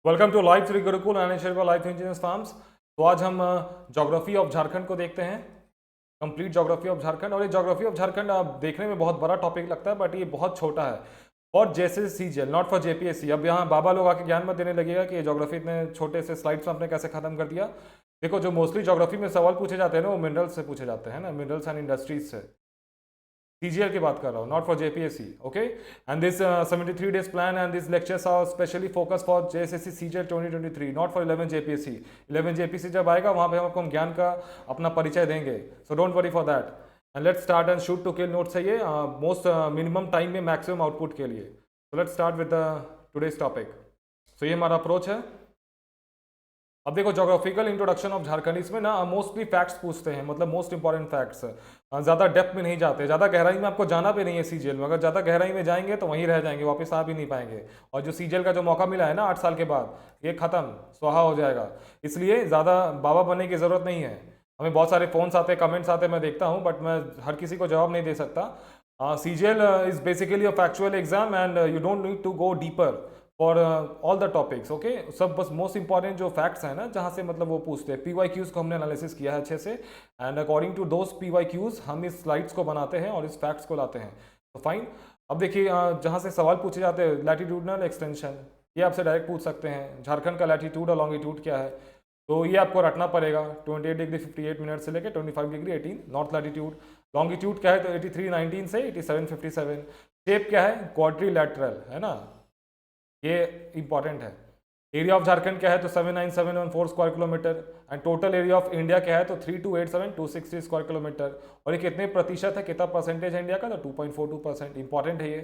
Welcome to live Shri Gurukul and life engineers farms. तो आज हम ज्योग्राफी ऑफ झारखंड को देखते हैं, कंप्लीट ज्योग्राफी ऑफ झारखंड। और ये ज्योग्राफी ऑफ झारखंड देखने में बहुत बड़ा टॉपिक लगता है, बट ये बहुत छोटा है फॉर जैसे सीजीएल, नॉट फॉर जेपीएससी। अब यहाँ बाबा लोग आके ज्ञान मत देने लगेगा कि ज्योग्राफी इतने छोटे से स्लाइड्स में आपने कैसे खत्म कर दिया। देखो, जो मोस्टली ज्योग्राफी में सवाल पूछे जाते हैं ना, वो मिनरल्स से पूछे जाते हैं ना, मिनरल्स एंड इंडस्ट्रीज से। CGL की बात कर रहा हूँ, not for JPSC, okay. And this 73 days plan and this lectures are specially focus for JSSC CGL 2023, not for 11 JPSC। 11 JPSC जब आएगा वहाँ पे हम आपको ज्ञान का अपना परिचय देंगे, so don't worry for that. And let's start and shoot to kill notes है ये मोस्ट मिनिमम टाइम में मैक्सिमम आउटपुट के लिए। So let's start with today's topic. So ये हमारा अप्रोच है। अब देखो, जोग्राफिकल इंट्रोडक्शन ऑफ झारखंड, इसमें ना मोस्टली फैक्ट्स पूछते हैं, मतलब मोस्ट इंपॉर्टेंट फैक्ट्स। ज़्यादा डेप्थ में नहीं जाते, ज़्यादा गहराई में आपको जाना भी नहीं है सीजीएल में। अगर ज़्यादा गहराई में जाएंगे तो वहीं रह जाएंगे, वापस आ भी नहीं पाएंगे। और जो सीजीएल का जो मौका मिला है ना 8 साल के बाद, ये खत्म स्वाहा हो जाएगा। इसलिए ज़्यादा बाबा बनने की ज़रूरत नहीं है। हमें बहुत सारे फ़ोन्स आते हैं, कमेंट्स आते हैं, मैं देखता हूँ, बट मैं हर किसी को जवाब नहीं दे सकता। CGL is basically a factual exam and you don't need to go deeper for all the topics, okay. सब बस मोस्ट इंपॉर्टेंट जो फैक्ट्स हैं ना, जहाँ से मतलब वो पूछते हैं, PYQs को हमने एनालिसिस किया है अच्छे से, and according to those PYQs हम इस स्लाइड्स को बनाते हैं और इस फैक्ट्स को लाते हैं। तो फाइन। अब देखिए, जहाँ से सवाल पूछे जाते हैं, लैटिट्यूडनल एक्सटेंशन, ये आपसे डायरेक्ट पूछ सकते हैं। झारखंड का लैटिट्यूड और लॉन्गिट्यूड क्या है, तो ये आपको रटना पड़ेगा। 28 डिग्री 58 मिनट से लेकर 25 डिग्री 18 नॉर्थ लैटिट्यूड। लॉन्गिट्यूड क्या है, तो 83 19 से 87 57। शेप क्या है, क्वाड्रिलैटरल, है ना, ये इंपॉर्टेंट है। एरिया ऑफ झारखंड क्या है, तो 79714 square kilometre. And total area of India क्या है, तो 3287260 स्क्वायर किलोमीटर। और ये कितने प्रतिशत है, कितना परसेंटेज है इंडिया का, तो 2.42%। इंपॉर्टेंट है ये।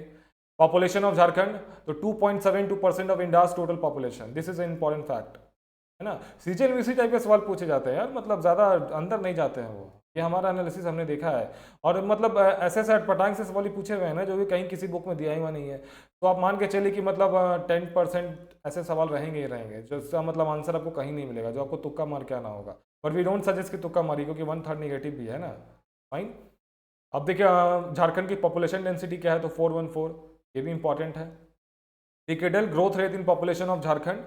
पॉपुलेशन ऑफ झारखंड, तो 2.72% of India's total population. This is a important fact, है ना। सीजीएल में इसी टाइप के सवाल पूछे जाते हैं यार, मतलब ज़्यादा अंदर नहीं जाते हैं वो। ये हमारा एनालिसिस हमने देखा है। और मतलब ऐसे ऐसे अटपटांग से सवाल ही पूछे हुए हैं ना, जो भी कहीं किसी बुक में दिया ही हुआ नहीं है। तो आप मान के चलिए कि मतलब 10% ऐसे सवाल रहेंगे ही रहेंगे, जिसका मतलब आंसर आपको कहीं नहीं मिलेगा, जो आपको तुक्का मार के आना होगा। बट वी डोंट सजेस्ट कि तुक्का मारी, क्योंकि 1/3 नेगेटिव भी है ना। फाइन। अब देखिए, झारखंड की पॉपुलेशन डेंसिटी क्या है, तो 414, ये भी इंपॉर्टेंट है। Decadal growth rate in population of Jharkhand,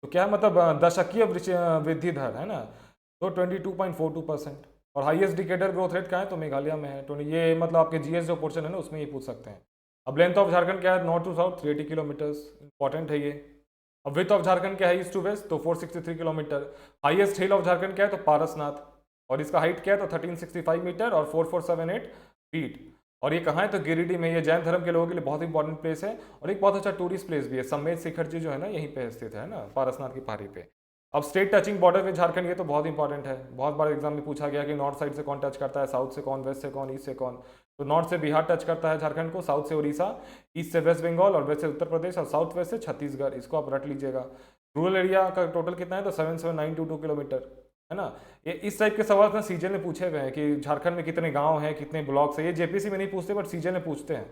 तो क्या है, मतलब दशकीय वृद्धि दर, है ना, तो 22.42%। और हाईएस्ट डिकेडल ग्रोथ रेट क्या है, तो मेघालय में है। तो ये मतलब आपके जीएस जो पोर्शन है ना, उसमें ये पूछ सकते हैं। अब लेंथ ऑफ झारखंड क्या है, north to south 380 kilometres, important है ये। अब विथ ऑफ झारखंड क्या है, ईस्ट टू वेस्ट, तो 463 kilometre. Highest hill of Jharkhand क्या है, तो पारसनाथ, और इसका हाइट क्या है, तो 1365 मीटर और 4478 फीट। और ये कहाँ है, तो गिरिडीह में। ये जैन धर्म के लोगों के लिए बहुत इंपॉर्टेंट प्लेस है, और एक बहुत अच्छा टूरिस्ट प्लेस भी है। समेत शिखर जी जो है ना, यहीं पे स्थित है ना, पारसनाथ की पहाड़ी पे। अब state touching border with Jharkhand, ये तो बहुत इंपॉर्टेंट है। बहुत बार एग्जाम में पूछा गया कि नॉर्थ साइड से कौन टच करता है, साउथ से कौन, वेस्ट से कौन, ईस्ट से कौन। तो नॉर्थ से बिहार टच करता है झारखंड को, साउथ से उड़ीसा, ईस्ट से वेस्ट बंगाल, और वेस्ट से उत्तर प्रदेश, और साउथ वेस्ट से छत्तीसगढ़। इसको आप रट लीजिएगा। रूरल एरिया का टोटल कितना है, तो 77922 किलोमीटर, है ना। ये इस टाइप के सवाल ना सीजीएल में पूछे हुए हैं कि झारखंड में कितने गांव हैं, कितने ब्लॉक्स हैं। ये जेपीसी में नहीं पूछते, बट सीजीएल में पूछते हैं।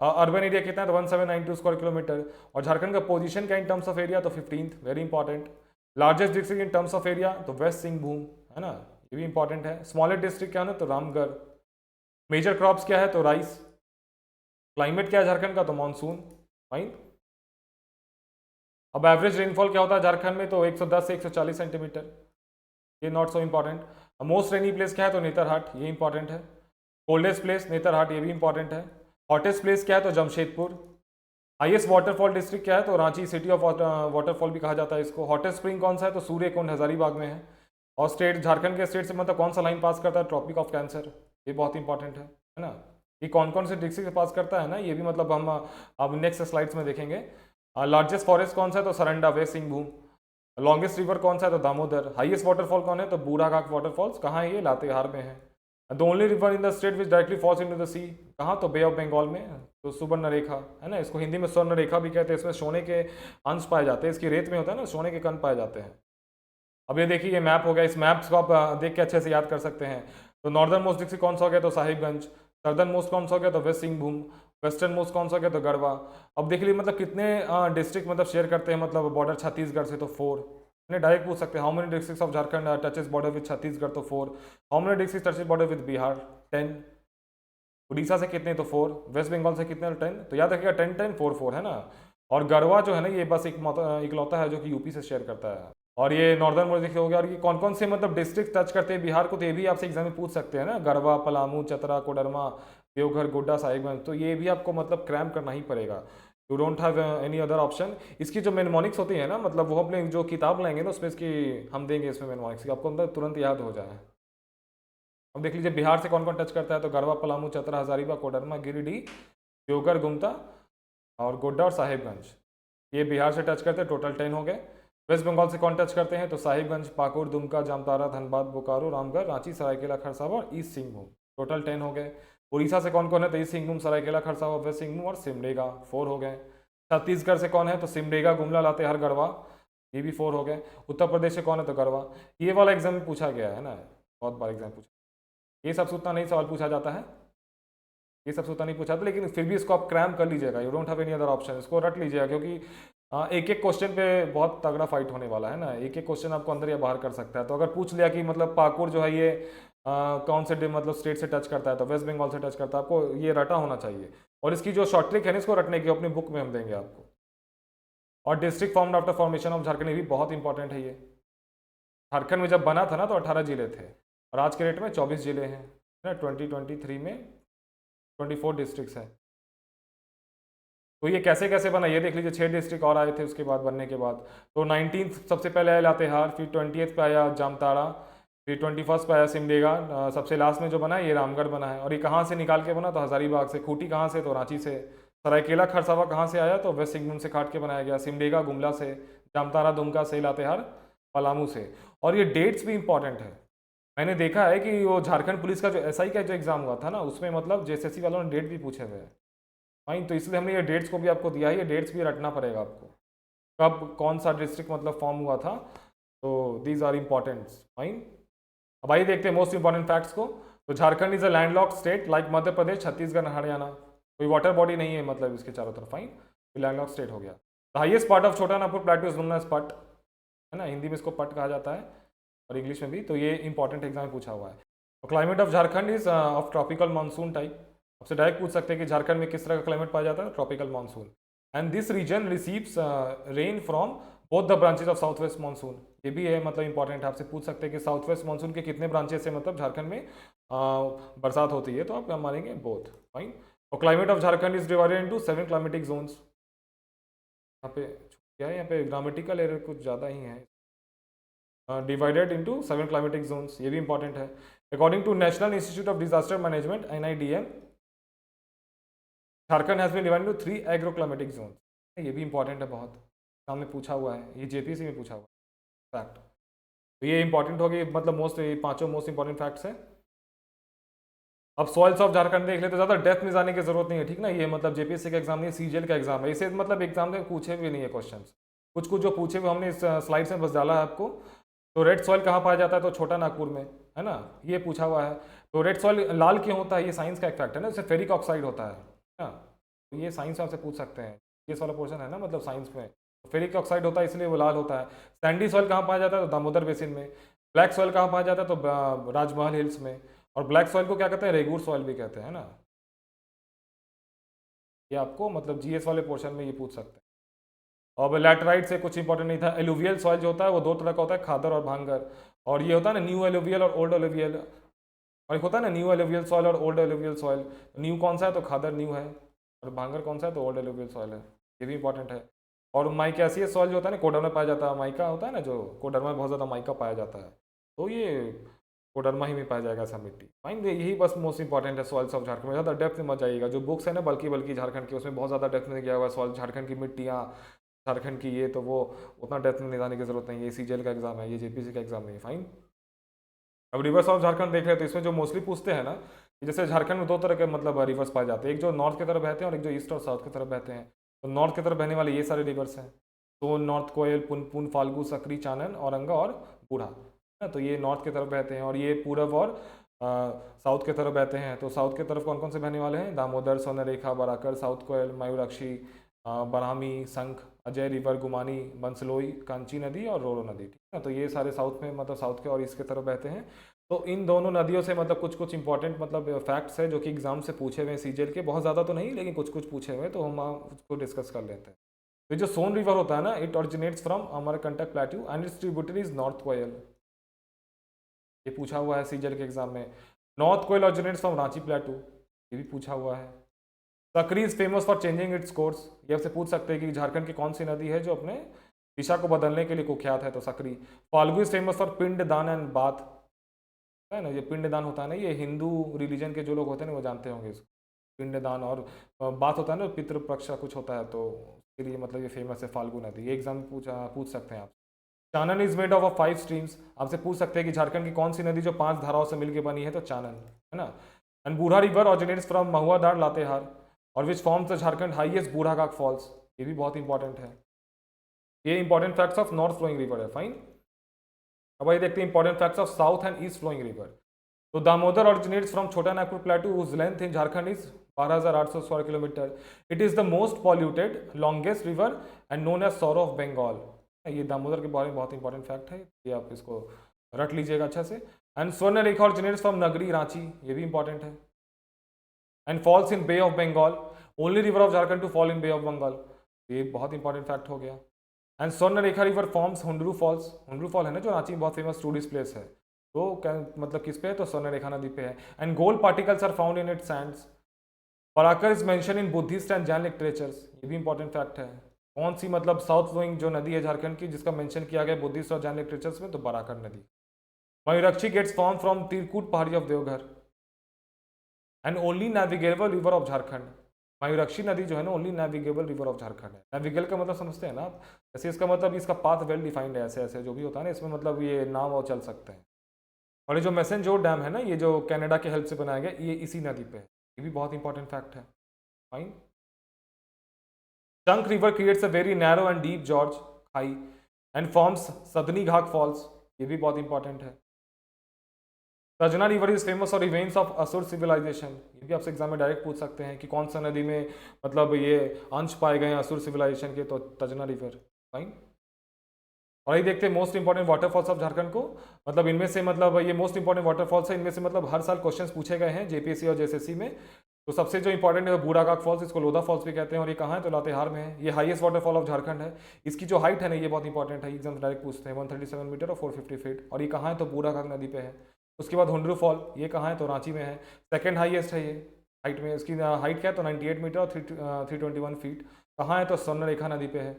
अर्बन एरिया कितना है, तो 1792 स्क्वायर किलोमीटर। और झारखंड का पोजीशन क्या इन टर्म्स ऑफ एरिया, तो 15th, very important. Largest district in terms of area, तो वेस्ट सिंहभूम, है ना, ये भी इंपॉर्टेंट है। स्मॉलेस्ट डिस्ट्रिक्ट क्या है ना, तो रामगढ़। मेजर क्रॉप्स क्या है, तो राइस। क्लाइमेट क्या है झारखंड का, तो मानसून। फाइन। अब एवरेज रेनफॉल क्या होता है झारखंड में, तो 110 से 140 सेंटीमीटर, ये not so important. Most rainy place क्या है, तो नेतरहाट, ये इंपॉर्टेंट है। कोल्डेस्ट प्लेस नेतरहाट, ये भी इंपॉर्टेंट है। हॉटेस्ट प्लेस क्या है, तो जमशेदपुर। हाईएस्ट वाटरफॉल डिस्ट्रिक्ट क्या है, तो रांची, सिटी ऑफ वाटरफॉल भी कहा जाता है इसको। हॉटेस्ट स्प्रिंग कौन सा है, तो सूर्य कुंड हजारीबाग में है। और स्टेट, झारखंड के स्टेट से मतलब कौन सा लाइन पास करता है, ट्रॉपिक ऑफ कैंसर, ये बहुत इंपॉर्टेंट है ना। ये कौन कौन से डिस्ट्रिक्ट से पास करता है ना, ये भी मतलब हम अब नेक्स्ट स्लाइड्स में देखेंगे। लार्जेस्ट फॉरेस्ट कौन सा है, तो Saranda, west Singhbhum. Longest river कौन सा है, तो दामोदर। हाईएस्ट वाटरफॉल कौन है, तो बूढ़ाघाट वाटरफॉल्स, कहाँ है ये, लातेहार में है। The only river in the state which directly falls into the sea, कहाँ, तो बे ऑफ बंगाल में, तो सुवर्ण रेखा, है ना। इसको हिंदी में स्वर्ण रेखा भी कहते हैं। इसमें सोने के अंश पाए जाते हैं, इसकी रेत में होता है ना, सोने के कण पाए जाते हैं। अब ये देखिए, ये मैप हो गया। इस मैप्स को आप देख के अच्छे से याद कर सकते हैं। तो नॉर्दर्न मोस्ट डिस्ट्रिक्ट कौन सा हो गया, तो साहिबगंज। सर्दर्न मोस्ट कौन सा हो गया, तो वेस्ट सिंहभूम। वेस्टर्न मोस्ट कौन सा हो गया, तो गढ़वा। अब देख लीजिए मतलब कितने डिस्ट्रिक्ट मतलब शेयर करते हैं, मतलब बॉर्डर छत्तीसगढ़ से, तो 4। ने डायरेक्ट पूछ सकते हैं, how many districts of Jharkhand touches border with Chhattisgarh, तो 4। How many district touches border with Bihar, 10। Orissa से कितने, तो 4। वेस्ट बंगाल से कितने, तो 10। तो याद रखिएगा 10 10 4 4, है ना। और गढ़वा जो है ना ये बस इकलौता है जो कि यूपी से शेयर करता है। और ये नॉर्दर्न मोर्चे हो गया। और ये कौन कौन से मतलब डिस्ट्रिक्ट टच करते हैं बिहार को, तो ये भी आपसे एग्जाम में पूछ सकते हैं ना, गढ़वा, पलामू, चतरा, कोडरमा, देवघर, गोड्डा, साहिबगंज, तो ये भी आपको मतलब क्रैम करना ही पड़ेगा। You don't have any other option. इसकी जो मेनमोनिक्स होती है ना, मतलब वो अपने जो किताब लाएंगे ना उसमें इसकी हम देंगे इसमें मेनमोनिक्स की, आपको अंदर तुरंत याद हो जाए। अब देख लीजिए बिहार से कौन कौन टच करता है, तो गढ़वा, पलामू, चतरा, हजारीबाग, कोडरमा, गिरिडीह, देवघर, गुमता और गोड्डा और साहिबगंज, ये बिहार से टच करते हैं, टोटल 10 हो गए। वेस्ट बंगाल से कौन टच करते हैं, तो साहिबगंज, पाकुड़, दुमका, जामताड़ा, धनबाद, बोकारो, रामगढ़, रांची, सरायकेला खरसावां और ईस्ट सिंहभूम, टोटल 10 हो गए। उड़ीसा से कौन कौन है, तो ईस्ट सिंहभूम, सरायकेला खरसावां, वेस्ट सिंहभूम और सिमडेगा, 4 हो गए। छत्तीसगढ़ से कौन है, तो सिमडेगा, गुमला, लातेहार, गढ़वा, ये भी 4 हो गए। उत्तर प्रदेश से कौन है, तो गढ़वा। ये वाला एग्जाम में पूछा गया है ना, बहुत बार एग्जाम पूछा, ये सबसे उतना नहीं सवाल पूछा जाता है, ये सबसे उतना नहीं पूछा था, लेकिन फिर भी इसको आप क्रैम कर लीजिएगा, you don't have any other option, इसको रट लीजिएगा, क्योंकि एक एक क्वेश्चन पे बहुत तगड़ा फाइट होने वाला है ना, एक एक क्वेश्चन आपको अंदर या बाहर कर सकता है। तो अगर पूछ लिया कि मतलब पाकुड़ जो है ये कौन से मतलब स्टेट से टच करता है, तो वेस्ट बंगाल से टच करता है, आपको ये रटा होना चाहिए। और इसकी जो शॉर्ट ट्रिक है ना इसको रटने की, अपनी बुक में हम देंगे आपको। और district formed after formation of Jharkhand, ये भी बहुत इंपॉर्टेंट है। ये झारखंड में जब बना था ना तो 18 जिले थे, और आज के डेट में 24 जिले हैं ना, 2023 में 24 डिस्ट्रिक्ट्स हैं। तो ये कैसे कैसे बना ये देख लीजिए, 6 डिस्ट्रिक्ट और आए थे उसके बाद बनने के बाद। तो 19th सबसे पहले आया लातेहार, फिर 20th पे आया जामताड़ा, फिर 21st पे आया सिमडेगा, सबसे लास्ट में जो बना है ये रामगढ़ बना है। और ये कहाँ से निकाल के बना, तो हजारीबाग से। खूंटी कहाँ से, तो रांची से। सरायकेला खरसावां कहाँ से आया, तो वेस्ट सिंहभूम से काट के बनाया गया। सिमडेगा गुमला से, जामताड़ा दुमका से, लातेहार पलामू से। और ये डेट्स भी इंपॉर्टेंट है, मैंने देखा है कि वो झारखंड पुलिस का जो एसआई का जो एग्जाम हुआ था ना उसमें मतलब जेएसएससी वालों ने डेट भी पूछे हुए हैं। फाइन, तो इसलिए हमने ये डेट्स को भी आपको दिया है, ये डेट्स भी रटना पड़ेगा आपको, कब कौन सा डिस्ट्रिक्ट मतलब फॉर्म हुआ था। तो दीज आर इम्पॉर्टेंट। फाइन, अब आइए देखते हैं मोस्ट इंपॉर्टेंट फैक्ट्स को। तो Jharkhand is a landlocked state like Madhya Pradesh, Chhattisgarh, Haryana, कोई वाटर बॉडी नहीं है मतलब इसके चारों तरफ। फाइन, तो लैंडलॉक्ड स्टेट हो गया। The highest part of Chota Nagpur plateau is known as Pat, है ना, हिंदी में इसको पट कहा जाता है और इंग्लिश में भी। तो ये इंपॉर्टेंट एग्जाम में पूछा हुआ है। तो climate of Jharkhand is of tropical monsoon type, आपसे डायरेक्ट पूछ सकते हैं कि झारखंड में किस तरह का क्लाइमेट पाया जाता है, tropical monsoon. And this region receives rain from both the branches of south west monsoon, ये भी है मतलब इंपॉर्टेंट है, आपसे पूछ सकते हैं कि साउथ वेस्ट मानसून के कितने ब्रांचेस से मतलब झारखंड में बरसात होती है, तो आप मानेंगे बोथ। फाइन, और climate of Jharkhand is divided into 7 climatic zones. यहाँ पे क्या है, यहाँ पे ग्रामेटिकल एरर कुछ ज़्यादा ही है, डिवाइडेड इनटू 7 क्लाइमेटिक जोन्स, ये भी इंपॉर्टेंट है। According to national institute of disaster management NIDM, Jharkhand has been divided into 3 agroclimatic zone, ये भी इंपॉर्टेंट है बहुत, सामने पूछा हुआ है, ये जेपीएससी में पूछा हुआ है फैक्ट। तो ये इंपॉर्टेंट हो गई, मतलब मोस्ट, ये पांचों मोस्ट इंपॉर्टेंट फैक्ट्स हैं। अब सॉइल्स ऑफ झारखंड देख ले, तो ज़्यादा डेप्थ में जाने की जरूरत नहीं है, ठीक ना, ये मतलब जेपीएससी का एग्जाम नहीं, सीजीएल का एग्जाम है, इसे मतलब एग्जाम में पूछे भी नहीं है क्वेश्चन, कुछ कुछ जो पूछे हुए हमने इस स्लाइड में बस डाला है आपको। तो रेड सॉइल कहाँ पाया जाता है, तो छोटा नागपुर में, है ना, ये पूछा हुआ है। तो रेड सॉइल लाल क्यों होता है, ये साइंस का एक फैक्ट है ना, इससे फेरिक ऑक्साइड होता है ना, तो ये साइंस में आपसे पूछ सकते हैं, ये वाला पोर्शन है ना मतलब साइंस में, तो फेरिक ऑक्साइड होता है इसलिए वो लाल होता है। सैंडी सॉइल कहाँ पाया जाता है, तो दामोदर बेसिन में। ब्लैक सॉइल कहाँ पाया जाता है, तो राजमहल हिल्स में। और ब्लैक सॉइल को क्या कहते हैं, रेगूर सॉइल भी कहते हैं ना, ये आपको मतलब जीएस वाले पोर्शन में ये पूछ सकते हैं। और लैटराइट से कुछ इंपॉर्टेंट नहीं था। एलुवियल सॉइल जो होता है वो 2 तरह का होता है, खादर और भांगर। और ये होता है ना न्यू एलुवियल और ओल्ड एलुवियल, और एक होता है ना न्यू एलुवियल सॉइल और ओल्ड एलुवियल सॉइल। न्यू कौन सा है, तो खादर न्यू है, और भांगर कौन सा है, तो ओल्ड एलुवियल सॉइल है, ये भी इंपॉर्टेंट है। और माइकासियस सॉइल जो होता है ना कोडरमा में पाया जाता है, माइका होता है ना जो कोडरमा में बहुत ज़्यादा माइका पाया जाता है, तो ये कोडरमा ही में पाया जाएगा ऐसा मिट्टी। फाइन, यही बस मोस्ट इंपॉर्टेंट है सॉइल्स ऑफ झारखंड में, ज़्यादा डेप्थ में मत जाइएगा, जो बुक्स है ना बल्कि झारखंड की उसमें बहुत ज़्यादा डेप्थ में गया हुआ है सॉइल, झारखंड की मिट्टियाँ, झारखंड की ये, तो वो उतना डेप्थ में नहीं जाने की जरूरत नहीं है, ये सीजीएल का एग्जाम है, ये जेपीसी का एग्जाम नहीं है। फाइन, अब रिवर्स ऑफ झारखंड देख रहे हैं, तो इसमें जो मोस्टली पूछते हैं ना, कि जैसे झारखंड में 2 तरह के मतलब रिवर्स पाए जाते हैं, एक जो नॉर्थ की तरफ बहते हैं और एक जो ईस्ट और साउथ की तरफ बहते हैं। तो नॉर्थ की तरफ बहने वाले ये सारे रिवर्स हैं, तो नॉर्थ कोयल, पुनपुन, फाल्गु, सकरी, चानन, औरंगा और बूढ़ा, है, तो ये नॉर्थ की तरफ बहते हैं। और ये पूरब और साउथ की तरफ बहते हैं। तो साउथ की तरफ कौन कौन से बहने वाले हैं, दामोदर, स्वर्णरेखा, बराकर, साउथ कोयल, मयूराक्षी, बरहामी, शंख, अजय रिवर, गुमानी, बंसलोई, कांची नदी और रोरो नदी, ठीक है। तो ये सारे साउथ में मतलब साउथ के और ईस्ट की तरफ बहते हैं। तो इन दोनों नदियों से मतलब कुछ कुछ इंपॉर्टेंट मतलब फैक्ट्स है जो कि एग्जाम से पूछे हुए हैं सीजीएल के, बहुत ज़्यादा तो नहीं लेकिन कुछ कुछ पूछे हुए हैं, तो हम उसको डिस्कस कर लेते हैं। तो जो सोन रिवर होता है ना, it originates from Amarkantak plateau and its tributary is north Koel. ये पूछा हुआ है सीजल के एग्जाम में। North Koel originates from Ranchi plateau, ये भी पूछा हुआ है। Sakri is famous for changing its course, ये आपसे पूछ सकते हैं कि झारखंड की कौन सी नदी है जो अपने दिशा को बदलने के लिए कुख्यात है, तो सकरी। फाल्गु इज फेमस फॉर पिंड दान एंड बाथ, है ना, ये पिंड दान होता है ना, ये हिंदू रिलीजन के जो लोग होते हैं ना वो जानते होंगे इसको। पिंड दान और बात होता है ना, पितृपक्ष कुछ होता है, तो उसके लिए मतलब ये फेमस है फाल्गु नदी। ये एग्जाम पूछ सकते हैं आप। Chanan is made of 5 streams, आपसे पूछ सकते हैं कि झारखंड की कौन सी नदी जो 5 धाराओं से मिलकर बनी है, तो चानन, है ना। एंड बूढ़ा रिवर ऑरिजिनेट्स फ्रॉम महुआ दार लातेहार, और which forms the Jharkhand highest Budhaghat falls, ये भी बहुत इंपॉर्टेंट है। ये important facts of north flowing river है, फाइन। अब ये देखते हैं important facts of south and east flowing river. तो Damodar originates from Chhota Nagpur plateau whose length in Jharkhand is 12,800 square kilometre. It is the most polluted longest river and known as sorrow of Bengal. ये दामोदर के बारे में बहुत इंपॉर्टेंट फैक्ट है, ये आप इसको रट लीजिएगा अच्छा से। एंड स्वर्ण रेखा ऑरिजिनेट्स फ्रॉम नगरी रांची, ये भी इंपॉर्टेंट है। And falls in Bay of Bengal, only river of Jharkhand to fall in Bay of Bengal, ये बहुत इंपॉर्टेंट फैक्ट हो गया। And Swarnarekha river forms Hundru falls, Hundru fall है ना जो रांची में बहुत फेमस टूरिस्ट प्लेस है, तो क्या मतलब किस पे है, तो स्वर्ण रेखा नदी पे है। And gold particles are found in its sands. Barakar is mention in Buddhist and Jain literatures, ये भी इंपॉर्टेंट फैक्ट है। कौन सी मतलब साउथ फ्लोइंग जो नदी है झारखंड की जिसका मेंशन किया गया बुद्धिस्ट और जैन लिटरेचर्स में, तो बराकर नदी। Mayurakshi gets form from Trikut पहाड़ी of Deoghar and only navigable river of Jharkhand. Mayurakshi नदी जो है ना only navigable river of Jharkhand है। नेविगेबल का मतलब समझते हैं ना आप, ऐसे इसका मतलब इसका पाथ वेल डिफाइंड है, ऐसे ऐसे जो भी होता है ना इसमें मतलब ये नाव और चल सकते हैं। और ये जो मैसेंजोर डैम है ना, ये जो कनाडा के हेल्प से बनाया गया, ये इसी नदी पे है, ये भी बहुत इंपॉर्टेंट फैक्ट है, फाइन। चंक river creates a very narrow and deep gorge खाई and forms Sadni Ghat falls, ये भी बहुत इंपॉर्टेंट है। Tajna river is famous for events of Asur civilisation, ये भी आपसे एग्जाम में डायरेक्ट पूछ सकते हैं कि कौन सा नदी में मतलब ये अंश पाए गए हैं असुर सिविलाइजेशन के, तो तजना रिवर, फाइन। और ये देखते हैं most important waterfalls of Jharkhand को, मतलब इनमें से मतलब ये मोस्ट इंपॉर्टेंट वाटरफॉल्स है, इनमें से मतलब हर साल क्वेश्चंस पूछे गए हैं जेपीएससी और जेएसएससी में। तो सबसे जो इंपॉर्टेंट है बूढ़ाघाट फॉल्स, इसको लोधा फॉल्स भी कहते हैं, और ये कहाँ है, तो लातेहार में है। ये हाईएस्ट वाटरफॉल ऑफ झारखंड है। इसकी जो हाइट है ना ये बहुत इंपॉर्टेंट है, एग्जाम डायरेक्ट पूछते हैं, 137 मीटर और 450 फीट। और ये कहाँ है, तो बूढ़ाघाट नदी पे है। उसके बाद हुंडरू फॉल, ये कहाँ है, तो रांची में है, सेकेंड हाईएस्ट है ये हाइट में। इसकी हाइट क्या है, तो 98 मीटर और 321 फीट। कहाँ है, तो स्वर्ण रेखा नदी पे है।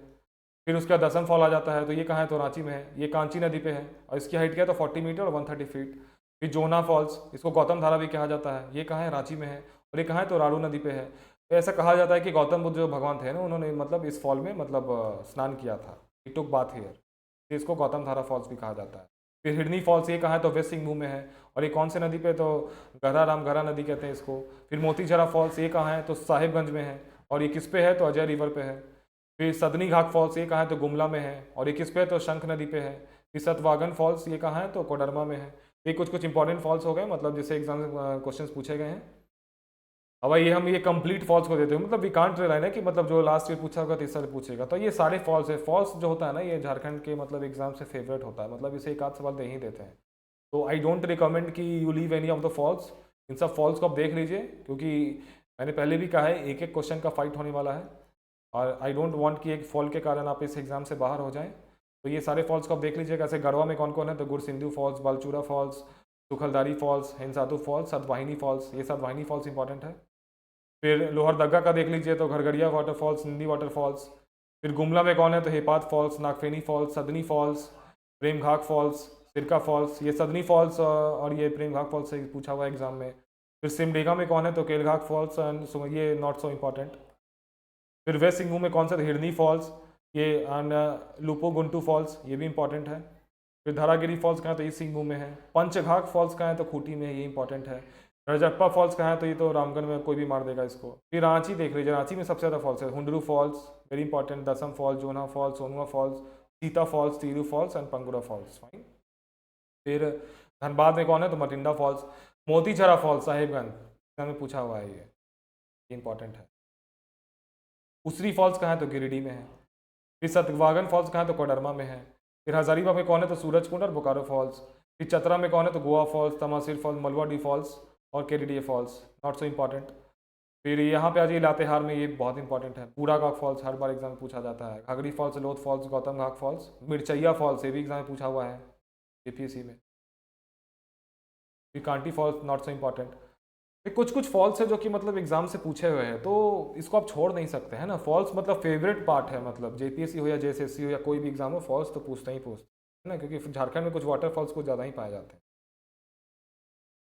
फिर उसका दसम फॉल आ जाता है, तो ये कहाँ है, तो रांची में है, ये कांची नदी पे है, और इसकी हाइट क्या है, तो 40 मीटर और 130 फीट। फिर जोना फॉल्स, इसको गौतम धारा भी कहा जाता है, ये कहाँ है, रांची में है, और ये कहाँ है, तो रारू नदी पे है। तो ऐसा कहा जाता है कि गौतम बुद्ध जो भगवान थे ना, उन्होंने मतलब इस फॉल में मतलब स्नान किया था, ही टुक बाथ हियर, तो इसको गौतम धारा फॉल्स भी कहा जाता है। फिर हिरनी फॉल्स, ये कहाँ है, तो वेस्ट सिंहभूम में है, और ये कौन से नदी पे, तो गहरा रामगहरा नदी कहते हैं इसको। फिर मोतीझरा फॉल्स, ये कहाँ है, तो साहिबगंज में है, और ये किस पे है, तो अजय रिवर पे है। फिर सदनी घाट फॉल्स, ये कहाँ है, तो गुमला में है, और ये किस पे है, तो शंख नदी पे है। फिर सतवागन फॉल्स, ये कहाँ है, तो कोडरमा में है। ये कुछ इंपॉर्टेंट फॉल्स हो गए, मतलब जिससे एग्जाम में क्वेश्चंस पूछे गए हैं। अब ये हम ये कंप्लीट फॉल्स को देते हैं, मतलब वी कांट रिलाई ना कि मतलब जो लास्ट ईयर पूछा होगा तीसरा पूछेगा, तो ये सारे फॉल्स है। फॉल्स जो होता है ना ये झारखंड के मतलब एग्जाम से फेवरेट होता है, मतलब इसे एक आध सवाल दे ही देते हैं। तो आई डोंट रिकमेंड कि you leave any of the falls, इन सब फॉल्स को आप देख लीजिए, क्योंकि मैंने पहले भी कहा है एक एक क्वेश्चन का फाइट होने वाला है, और आई डोंट वांट कि एक फॉल के कारण आप इस एग्जाम से बाहर हो जाएं। तो ये सारे फॉल्स को आप देख लीजिएगा। ऐसे गढ़वा में कौन कौन है, तो Gursindhu falls, Balchura falls, Sukhaldari falls, Hinsatu falls, Satwahini falls, ये सतवाहिनी फॉल्स इंपॉर्टेंट है। फिर लोहरदगा का देख लीजिए, तो घरगड़िया वाटरफॉल्स, निंदी वाटरफॉल्स। फिर गुमला में कौन है, तो हेपात फॉल्स, नागफेनी फॉल्स, सदनी फॉल्स, प्रेमघाट फॉल्स, सिरका फॉल्स। ये सदनी फॉल्स और ये प्रेमघाट फॉल्स से पूछा हुआ है एग्जाम में। फिर सिमडेगा में कौन है, तो केलघाट फॉल्स, एंड ये नॉट सो इम्पॉर्टेंट। फिर वेस्ट सिंहभूम में कौन सा, हिरनी फॉल्स, ये एंड लुपो गुंटू फॉल्स, ये भी इंपॉर्टेंट है। फिर धरागिरी फॉल्स कहाँ है, तो ईस्ट सिंहभूम में है। पंचघाट फॉल्स कहाँ है, तो खूंटी में है, ये इंपॉर्टेंट है। रजप्पा फॉल्स कहाँ है, तो ये तो रामगढ़ में, कोई भी मार देगा इसको। फिर रांची देख लीजिए, रांची में सबसे ज़्यादा फॉल्स है। Hundru falls very important, Dassam falls, Jonha falls, Sonua falls, Sita falls, Tiru falls and Panguda falls, fine. फिर धनबाद में कौन है, तो मटिंडा फॉल्स। मोतीझरा फॉल्स साहिबगंज में पूछा हुआ है, ये इंपॉर्टेंट है। उसरी फॉल्स कहाँ है, तो गिरिडीह में है। फिर सतवागन फॉल्स कहाँ है, तो कोडरमा में है। फिर हजारीबाग में कौन है, तो सूरजकुंड और बोकारो फॉल्स। फिर चतरा में कौन है, तो गोवा फॉल्स, तमासिर फॉल्स, मलवा डी फॉल्स और केरीडीए फॉल्स, नॉट सो इम्पॉर्टेंट। फिर यहाँ पे आ जाइए लातेहार में, ये बहुत इंपॉर्टेंट है। बूढ़ा घाघ फॉल्स हर बार एग्जाम में पूछा जाता है। घाघरी फॉल्स, लोथ फॉल्स, गौतम घाघ फॉल्स, मिर्चैया फॉल्स, ये भी एग्जाम में पूछा हुआ है यूपीएससी में। फिर Kanti falls not so important. फिर कुछ कुछ फॉल्स है जो कि मतलब एग्जाम से पूछे हुए हैं, तो इसको आप छोड़ नहीं सकते हैं ना। फॉल्स मतलब फेवरेट पार्ट है, मतलब जेपीएससी हो या जेएसएससी हो या कोई भी एग्जाम हो, फॉल्स तो पूछते ही पूछते है ना, क्योंकि झारखंड में कुछ वाटरफॉल्स कुछ ज़्यादा ही पाए जाते हैं।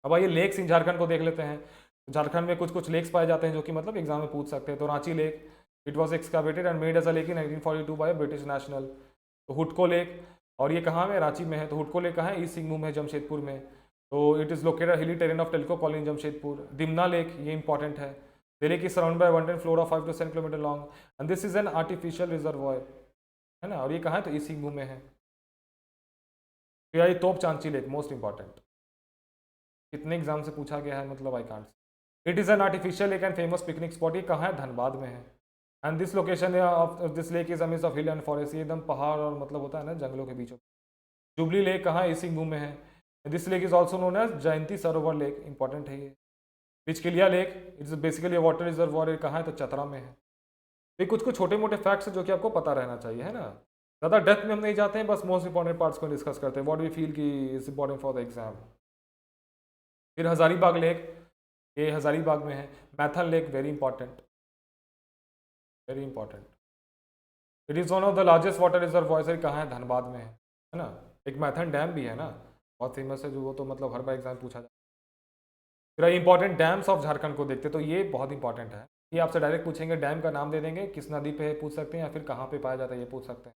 अब आइए लेक्स इन झारखंड को देख लेते हैं। झारखंड में कुछ कुछ लेक्स पाए जाते हैं जो कि मतलब एग्जाम में पूछ सकते हैं। तो Ranchi lake, it was excavated and made as a lake in 1942 by British national. तो हुडको लेक, और ये कहाँ में, रांची में है। तो हुडको लेक कहाँ है, ईस्ट सिंहभूम है, जमशेदपुर में। तो it is located hilly terrain of Telco colony Jamshedpur. Dimna lake, ये इंपॉर्टेंट है। The lake is surround by abundant flora of 5 to 7 kilometre long and this is an artificial reservoir, है ना। और ये कहाँ है, तो ईस्ट सिंहभूम में है। फिर आई Topchanchi lake, most important, कितने एग्जाम से पूछा गया है, मतलब I can't. It is an artificial lake and famous picnic spot, ये कहाँ है, धनबाद में है। And this location of this lake is amidst of hill and forest, ये एकदम पहाड़ और मतलब होता है ना जंगलों के बीचों। जुबली लेक कहाँ है, ईस्ट सिंहभूम में है। This lake is also known as Jayanti Sarovar lake, important है ये। Pichkiliya lake, it's basically water reservoir, कहाँ है, तो चतरा में है। ये कुछ कुछ छोटे मोटे फैक्ट्स हैं जो कि आपको पता रहना चाहिए, है ना। ज़्यादा डेप्थ में हम नहीं जाते हैं, बस मोस्ट इंपॉर्टेंट पार्ट्स को डिस्कस करते हैं, व्हाट वी फील कि is important for the exam. फिर हजारीबाग लेक, ये हजारीबाग में है। Maithon lake, very important, very important. It is one of the largest water reservoir, कहाँ है, धनबाद में है ना। एक मैथन डैम भी है ना, बहुत फेमस है, जो वो तो मतलब हर बार एग्जाम पूछा जाता है। फिर इंपॉर्टेंट डैम्स ऑफ झारखंड को देखते, तो ये बहुत इंपॉर्टेंट है। ये आपसे डायरेक्ट पूछेंगे, डैम का नाम दे देंगे, किस नदी पे है पूछ सकते हैं, या फिर कहाँ पे पाया जाता है ये पूछ सकते हैं।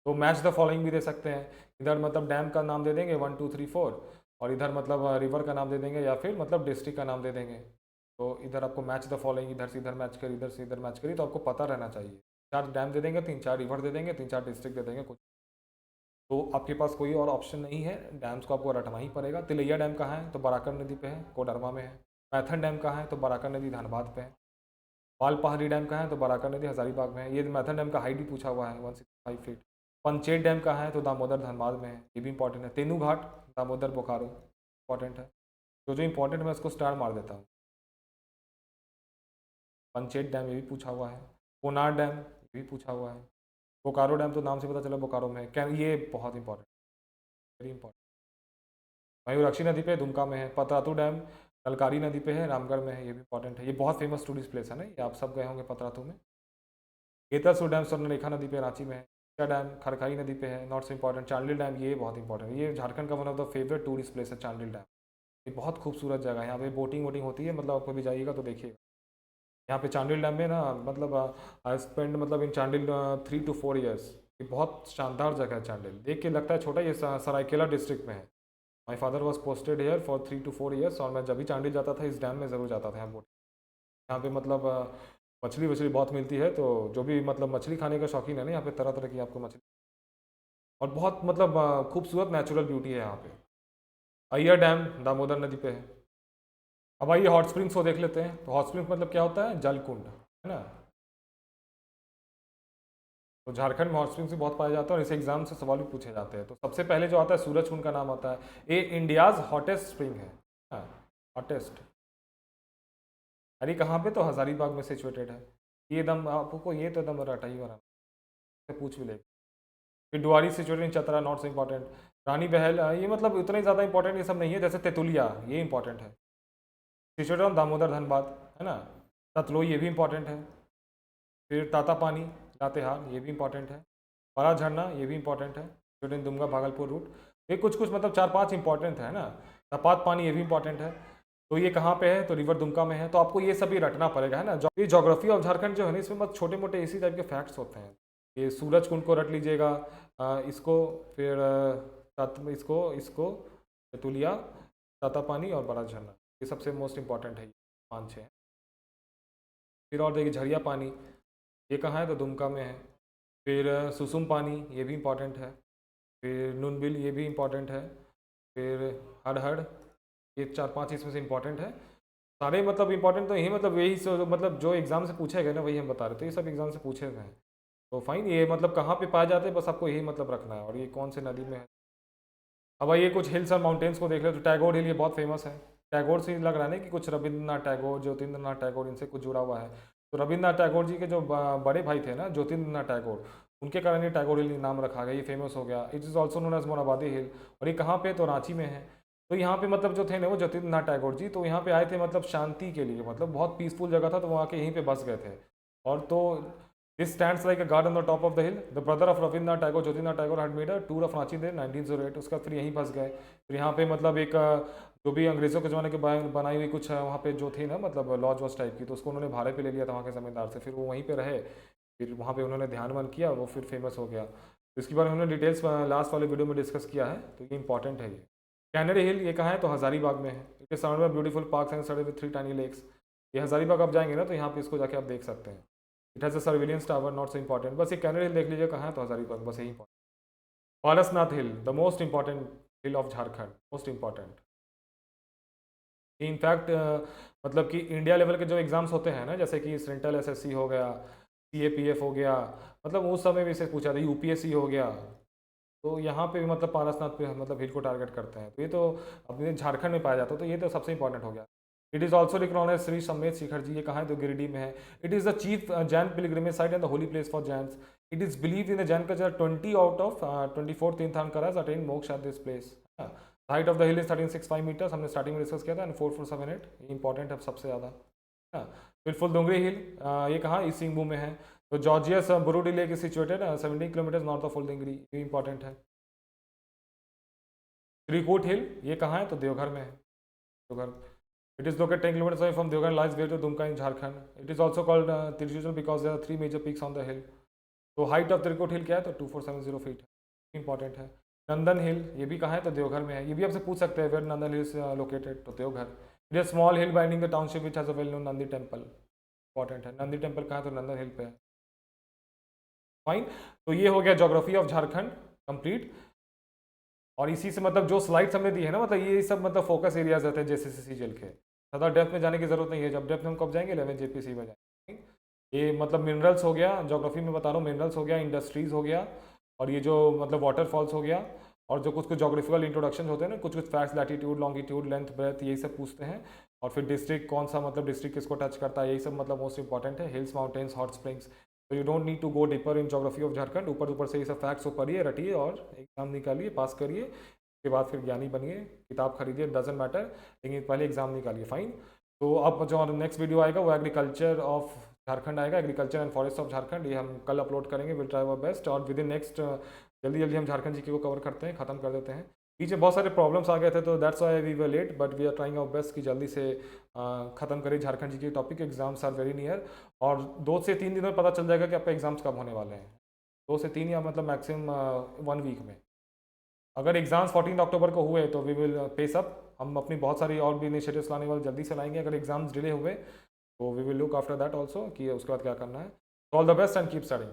तो मैच द फॉलोइंग भी दे सकते हैं, इधर मतलब डैम का नाम दे देंगे 1 2 3 4, और इधर मतलब रिवर का नाम दे देंगे, या फिर मतलब डिस्ट्रिक्ट का नाम दे देंगे। तो इधर आपको मैच द फॉलोइंग, इधर से इधर मैच करिए, इधर से इधर मैच करिए, तो आपको पता रहना चाहिए। 4 डैम दे देंगे, 3 4 रिवर दे देंगे, 3 4 डिस्ट्रिक्ट दे देंगे कुछ। तो आपके पास कोई और ऑप्शन नहीं है, डैम्स को आपको रटना ही पड़ेगा। तिलैया डैम कहाँ है, तो बराकर नदी पे है, कोडरमा में है। मैथन डैम कहाँ है, तो बराकर नदी धनबाद पे है। पाल पहाड़ी डैम कहाँ है, तो बराकर नदी हजारीबाग में है। ये मैथन डैम का हाइट भी पूछा हुआ है, 165 फीट। पंचेत डैम कहाँ है, तो दामोदर धनबाद में है, ये भी इंपॉर्टेंट है। तेनू घाट, दामोदर बोकारो, इंपॉर्टेंट है। जो इंपॉर्टेंट मैं इसको स्टार मार देता हूँ। पंचेत डैम, ये भी पूछा हुआ है। कोनार डैम, ये भी पूछा हुआ है। बोकारो डैम तो नाम से पता चला बोकारो में है, क्या, ये बहुत इंपॉर्टेंट, वेरी इंपॉर्टेंट। मयूराक्षी नदी पे दुमका में है। पतरातू डैम कलकारी नदी पे है, रामगढ़ में है, ये भी इंपॉर्टेंट है। ये बहुत फेमस टूरिस्ट प्लेस है ना, ये आप सब गए होंगे पतरातू में। केतरसू डैम स्वर्णरेखा नदी पे रांची में है। क्या डैम खरखाई नदी पे है, not so important. Chandil dam, ये बहुत इंपॉर्टेंट है, ये झारखंड का one of the favourite tourist place है चांडिल डैम। ये बहुत खूबसूरत जगह है, यहाँ पे बोटिंग वोटिंग होती है, मतलब आप कभी जाइएगा तो देखिएगा। यहाँ पे चांडिल डैम में ना, मतलब आई स्पेंड मतलब इन चांडिल 3 to 4 years। ये बहुत शानदार जगह है चांडिल, देख के लगता है छोटा, ये सरायकेला डिस्ट्रिक्ट में है। My father was posted here for 3 to 4 years, और मैं जब भी चांडिल जाता था इस डैम में ज़रूर जाता था यहाँ बोट। यहाँ पे मतलब मछली वछली बहुत मिलती है, तो जो भी मतलब मछली खाने का शौकीन है ना, यहाँ पे तरह तरह की आपको मछली, और बहुत मतलब खूबसूरत नेचुरल ब्यूटी है यहाँ पे। अय्यर डैम दामोदर नदी पे है। अब आइए हॉट स्प्रिंग्स को देख लेते हैं। तो हॉट स्प्रिंग्स मतलब क्या होता है, जल कुंड, है ना। तो झारखंड में हॉट स्प्रिंग्स भी बहुत पाए जाते हैं, और इस एग्जाम से सवाल भी पूछे जाते हैं। तो सबसे पहले जो आता है सूरज कुंड का नाम आता है, ये इंडियाज हॉटेस्ट स्प्रिंग है, हॉटेस्ट। अरे कहाँ पे, तो हजारीबाग में सिचुएटेड है। ये एकदम आपको, ये तो एकदम रटा ही वाला पूछ भी ले। फिर Duari situated in Chatra, not so important. Rani Bahal, ये मतलब उतना ही ज़्यादा इंपॉर्टेंट ये सब नहीं है, जैसे तेतुलिया, ये इंपॉर्टेंट है, सिचुएटेड ऑन दामोदर धनबाद, है ना। सतलोई, ये भी इंपॉर्टेंट है। फिर तातापानी लातेहार, ये भी इंपॉर्टेंट है। बड़ा झरना, ये भी इंपॉर्टेंट है, situated in Dumka Bhagalpur route. ये कुछ कुछ मतलब 4 5 इंपॉर्टेंट है ना। तपात पानी, ये भी इंपॉर्टेंट है। तो ये कहाँ पे है, तो रिवर दुमका में है। तो आपको ये सभी रटना पड़ेगा, है ना। ये जोग्राफी ऑफ झारखंड जो है ना, इसमें मतलब छोटे मोटे इसी टाइप के फैक्ट्स होते हैं। ये सूरज कुंड को रट लीजिएगा, इसको, फिर इसको इसको तेतुलिया, तातापानी और बड़ा झरना, ये सबसे मोस्ट इंपॉर्टेंट है, 5 6 हैं। फिर और देखिए झरिया पानी, ये कहाँ है, तो दुमका में है। फिर सुसुम पानी, ये भी इंपॉर्टेंट है। फिर नूनबिल, ये भी इंपॉर्टेंट है। फिर हड़हड़, ये 4 5 इसमें से इंपॉर्टेंट है। सारे मतलब इंपॉर्टेंट तो यही, मतलब यही मतलब जो एग्जाम से पूछे गए ना वही हम बता रहे थे, ये सब एग्जाम से पूछे गए हैं। तो फाइन, ये मतलब कहाँ पे पाए जाते हैं, बस आपको यही मतलब रखना है, और ये कौन से नदी में है। अब ये कुछ हिल्स और माउंटेन्स को देख ले, तो टैगोर हिल, ये बहुत फेमस है, टैगोर से लग रहा है ना कि कुछ रविंद्रनाथ टैगोर, ज्योतिन्द्रनाथ टैगोर, इनसे कुछ जुड़ा हुआ है। तो रविंद्रनाथ टैगोर जी के जो बड़े भाई थे ना, ज्योतिन्द्रनाथ टैगोर, उनके कारण ये टैगोर हिल नाम रखा गया, ये फेमस हो गया। It is also known as Morabadi hill. और ये कहाँ पे, तो रांची में है। तो यहाँ पे मतलब जो थे ना वो ज्योतिन्द्रनाथ टैगोर जी, तो यहाँ पे आए थे मतलब शांति के लिए, मतलब बहुत पीसफुल जगह था, तो वहाँ के यहीं पे बस गए थे। और तो this stands like a guard on the top of the hill. The brother of Rabindranath Tagore, Jyotindranath Tagore, had made a tour of Ranchi there 1908। उसका फिर यहीं बस गए। फिर यहाँ पे मतलब एक जो भी अंग्रेज़ों के ज़माने के बनाई हुई कुछ वहाँ पे जो थी ना, मतलब लॉज वॉज टाइप की, तो उसको उन्होंने भाड़े पे ले लिया था वहाँ के ज़मींदार से। फिर वो वहीं पे रहे, फिर वहाँ पे उन्होंने ध्यान मन किया, वो फिर फेमस हो गया। तो इसके बारे में उन्होंने डिटेल्स लास्ट वाले वीडियो में डिस्कस किया है, तो ये इंपॉर्टेंट है। ये कैनरी हिल ये कहाँ है, तो हज़ारीबाग में है। It is surrounded by beautiful parks and surrounded with 3 tiny lakes. ये हज़ारीबाग आप जाएंगे ना, तो यहाँ पे इसको जाके आप देख सकते हैं। It has a surveillance tower, not so important. बस ये कैनरी हिल देख लीजिए कहाँ है, तो हज़ारीबाग, बस यही important. Parasnath hill, the most important hill of Jharkhand, most important. In fact मतलब कि इंडिया लेवल के जो एग्ज़ाम्स होते हैं ना, जैसे कि सेंट्रल एसएससी हो गया, सीएपीएफ हो गया, मतलब उस समय भी इसे पूछा था, यूपीएससी हो गया, तो यहाँ पे भी मतलब पारसनाथ पे मतलब हिल को टारगेट करते हैं। तो ये तो अपने झारखंड में पाया जाता है, तो ये तो सबसे इंपॉर्टेंट हो गया। It is also recognised Shri Sammed Shikhar जी, ये कहाँ है, तो गिरिडीह में है। It is the chief Jain pilgrimage site and the holy place for Jains. It is believe in the Jain culture 20 out of 24 Tirthankaras attain moksha at this place. Height of the hill is 1365 metres, हमने starting में discuss किया था, and 4478, ये important है सबसे ज़्यादा। फिर फुलदुंगरी हिल, ये कहाँ, ईस्ट सिंहभू में है। तो gorgeous Burudi lake is situated 17 kilometre north of Phuldungri, ये इंपॉर्टेंट है। त्रिकूट हिल ये कहाँ है, तो देवघर में है, Deoghar. It is located 10 kilometre away from Deoghar, lies way to Dumka in Jharkhand. It is also called Trishul because there are 3 major peaks on the hill. तो हाइट ऑफ त्रिकूट हिल क्या है, तो 2470 फीट है, इंपॉर्टेंट है। नंदन हिल ये भी कहाँ है, तो देवघर में है। ये भी आपसे पूछ सकते हैं, where Nandan hill is located, तो Deoghar. It is small hill binding the township which has a well known Nandi temple, important है। नंदी टेम्पल कहाँ है, तो नंदन हिल पे है। फाइन, तो ये हो गया ज्योग्राफी ऑफ झारखंड कंप्लीट। और इसी से मतलब जो स्लाइड्स हमने दी है ना, मतलब ये सब मतलब फोकस एरियाज रहते हैं जेसीसी जेल के, ज़्यादा डेप्थ में जाने की जरूरत नहीं है। जब डेप्थ में हम कब जाएंगे, 11 जेपीसी में जाएंगे। ये मतलब मिनरल्स हो गया, ज्योग्राफी में बता रहा हूँ, मिनरल्स हो गया, इंडस्ट्रीज हो गया, और ये जो मतलब वाटरफॉल्स हो गया, और जो कुछ कुछ जोग्राफिकल इंट्रोडक्शन होते हैं ना, कुछ कुछ facts, latitude, longitude, length, breadth, यही सब पूछते हैं। और फिर डिस्ट्रिक्ट कौन सा, मतलब डिस्ट्रिक्ट किसको टच करता है, यही सब मतलब मोस्ट इंपॉर्टेंट है। Hills, mountains, hot springs. तो you don't need to go deeper in geography of Jharkhand. ऊपर ऊपर से ये सब फैक्ट्स को पढ़िए, रटिए और एग्जाम निकालिए, पास करिए। उसके बाद फिर ज्ञानी बनिए, किताब खरीदिए, डजेंट मैटर, लेकिन पहले एग्जाम निकालिए। फाइन। तो अब जो नेक्स्ट वीडियो आएगा वो एग्रीकल्चर ऑफ झारखंड आएगा, agriculture and forest of Jharkhand, ये हम कल अपलोड करेंगे। विल ट्राई आवर बेस्ट, और विद इन नेक्स्ट जल्दी जल्दी हम झारखंड जीके को कवर करते हैं, खत्म कर देते हैं। बीच में बहुत सारे प्रॉब्लम्स आ गए थे, तो that's why we were late, but we are trying our best कि जल्दी से खत्म करें Jharkhand GK topic. Exams are very near, और 2 से 3 दिन में पता चल जाएगा कि आपके एग्जाम्स कब होने वाले हैं। 2 से 3 या मतलब मैक्सिमम 1 वीक में। अगर एग्जाम्स 14 अक्टूबर को हुए तो वी विल पेस अप, हम अपनी बहुत सारी और भी इनिशिएटिव्स लाने वाले जल्दी से लाएंगे। अगर एग्जाम्स डिले हुए तो we will look after that also कि उसके बाद क्या करना है। All the best and keep studying.